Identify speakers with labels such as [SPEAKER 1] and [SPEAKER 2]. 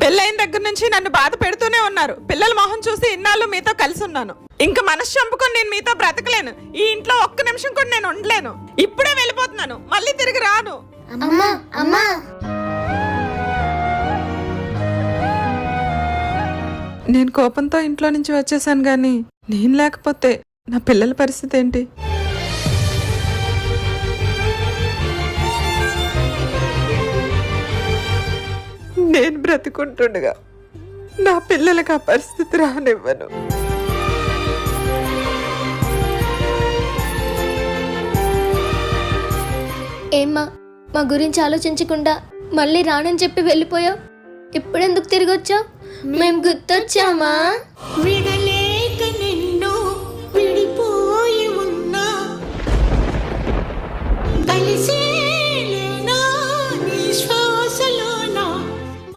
[SPEAKER 1] పెళ్ళైన దగ్గర నుంచి నన్ను బాధ పెడుతూనే ఉన్నారు. పిల్లల మొహం చూసి ఇన్నాళ్ళు మీతో కలిసి ఉన్నాను. ఇంకా మనసు చంపుకొని నేను మీతో బ్రతకలేను. ఈ ఇంట్లో ఒక్క నిమిషం కూడా నేను ఉండలేను. ఇప్పుడే వెళ్ళిపోతున్నాను, మళ్ళీ తిరిగి రాను.
[SPEAKER 2] అమ్మా అమ్మా
[SPEAKER 1] నేను కోపంతో ఇంట్లో నుంచి వచ్చేసాను, గాని నేను లేకపోతే నా పిల్లల పరిస్థితి ఏంటి? నేను బ్రతికుంటుండగా నా పిల్లలకు ఆ పరిస్థితి రానివ్వను.
[SPEAKER 2] ఏమ్మా, మా గురించి ఆలోచించకుండా మళ్ళీ రానని చెప్పి వెళ్ళిపోయావు. ఇప్పుడెందుకు తిరిగి వచ్చావు? మేము గుర్తొచ్చామా?